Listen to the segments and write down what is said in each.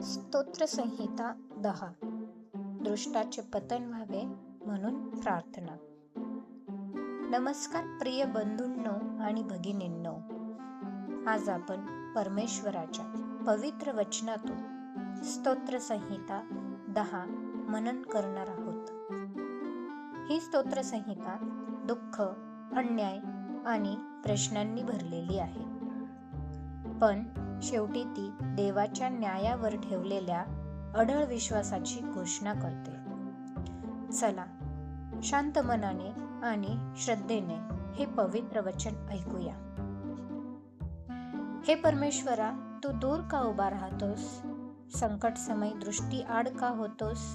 स्तोत्रसंहिता 10. दृष्टाचे पतन व्हावे म्हणून प्रार्थना. नमस्कार प्रिय बंधूंनो आणि भगिनींनो, आज आपण परमेश्वराच्या पवित्र वचनातून स्तोत्रसंहिता 10 मनन करणार आहोत. ही स्तोत्रसंहिता दुःख, अन्याय आणि प्रश्नांनी भरलेली आहे, पण शेवटी ती देवाच्या न्यायावर ठेवलेल्या अढळ विश्वासाची घोषणा करते. चला शांत मनाने आणि श्रद्धेने हे पवित्र वचन ऐकूया. हे परमेश्वरा, तू दूर का उभा राहतोस? संकट समय दृष्टी आड का होतोस?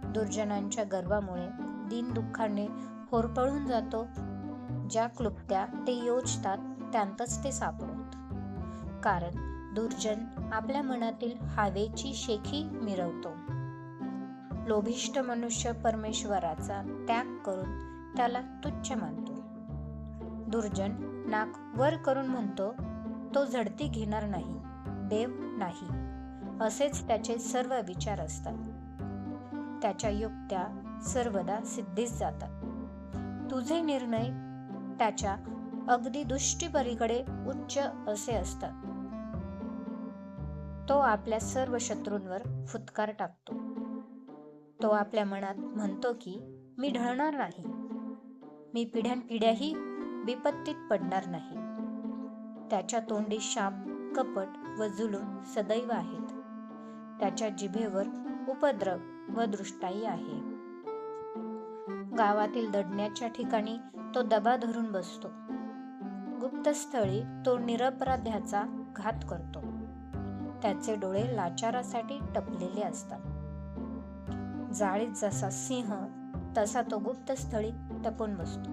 दुर्जनांच्या गर्वामुळे दीन दुःखाने होरपळून जातो. ज्या क्लुप्त्या ते योजतात त्यांतच ते सापडोत. कारण दुर्जन आपल्या मनातील हवेची शेखी मिरवतो. लोभिष्ठ मनुष्य परमेश्वराचा त्याग करून त्याला तुच्छ मानतो. दुर्जन नाक वर करून म्हणतो, तो झडती घेणार नाही, देव नाही, असेच त्याचे सर्व विचार असतात. त्याच्या युक्त्या सर्वदा सिद्धीस जातात. तुझे निर्णय त्याच्या अगदी दुष्टीपरीकडे उच्च असे असतात. तो आपल्या सर्व शत्रूंवर फुत्कार टाकतो. तो आपल्या मनात म्हणतो की मी ढळणार नाही, मी पिढ्यानपिढ्याही विपत्तीत पडणार नाही. त्याच्या तोंडी शाप, कपट व जुलूम सदैव आहेत. त्याच्या जिभेवर उपद्रव व दृष्टाई आहे. गावातील दडण्याच्या ठिकाणी तो दबा धरून बसतो. गुप्तस्थळी तो निरपराध्याचा घात करतो. त्याचे डोळे लाचारासाठी टपलेले असतात. जाळीत जसा सिंह तसा तो गुप्तस्थळी टपून बसतो.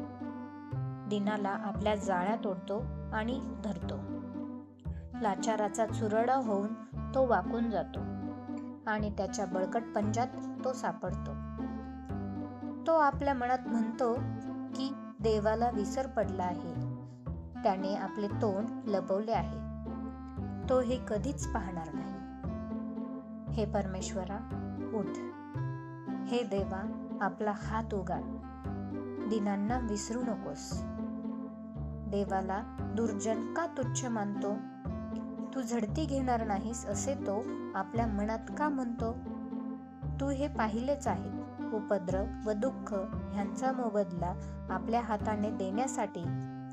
दिनाला आपल्या जाळ्यात ओढतो आणि धरतो. लाचाराचा चुरडा होऊन तो वाकून जातो आणि त्याच्या बळकट पंजात तो सापडतो. तो आपल्या मनात म्हणतो की देवाला विसर पडला आहे, त्याने आपले तोंड लपवले आहे, तो हे कधीच पाहणार नाही. हे परमेश्वरा, उठ. हे देवा, आपला हात उगार. दिनांना विसरू नकोस. देवाला दुर्जन का तुच्छ मानतो? तू झडती घेणार नाहीस असे तो आपल्या मनात का म्हणतो? तू हे पाहिलेच आहे. उपद्रव व दुःख ह्यांचा मोबदला आपल्या हाताने देण्यासाठी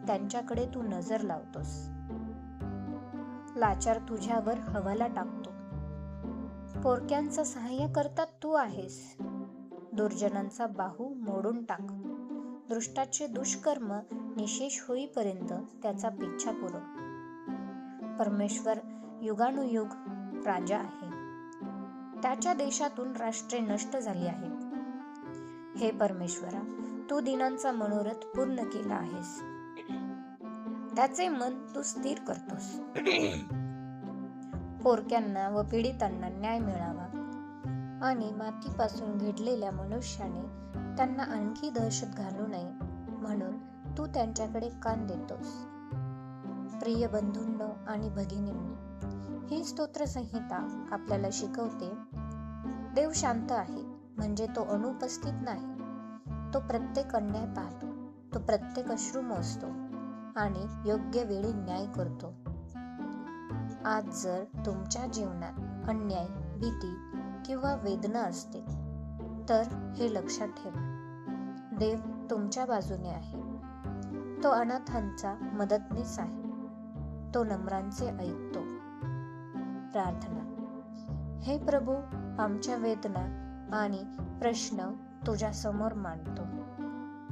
त्यांच्याकडे तू नजर लावतोस. लाचार तुझ्यावर हवाला टाकतो. पोरक्यांचं सहाय्य करता तू आहेस. दुर्जनांचा बाहू मोडून टाक. दृष्टाचे दुष्कर्म निशेष होईपर्यंत त्याचा पिच्छा पुरव. परमेश्वर युगानुयुग राजा आहे. त्याच्या देशातून राष्ट्रे नष्ट झाली आहेत. हे परमेश्वरा, तू दिनांचा मनोरथ पूर्ण केला आहेस. त्याचे मन तू स्थिर करतोस. पोरक्यांना व पीडितांना न्याय मिळावा आणि मातीपासून घडलेल्या मनुष्याने त्यांना आणखी दहशत घालू नये म्हणून तू त्यांच्याकडे कान देतोस. प्रिय बंधूंनो आणि भगिनींनो, ही स्तोत्रसंहिता आपल्याला शिकवते, देव शांत आहे म्हणजे तो अनुपस्थित नाही. तो प्रत्येक अन्याय पाहतो, तो प्रत्येक अश्रू मोजतो आणि योग्य वेळी न्याय करतो. आज जर तुमच्या जीवनात अन्याय, भीती किंवा वेदना असते तर हे लक्षात ठेवा, देव तुमच्या बाजूने आहे. तो अनाथांचा मदतनीस आहे. तो नम्रांचे ऐकतो. प्रार्थना. हे प्रभू, आमच्या वेदना आणि प्रश्न तुझ्या समोर मांडतो.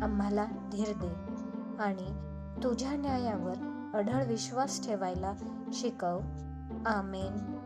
आम्हाला धीर दे आणि तुझ्या न्यायावर अढळ विश्वास ठेवायला शिकव. आमेन.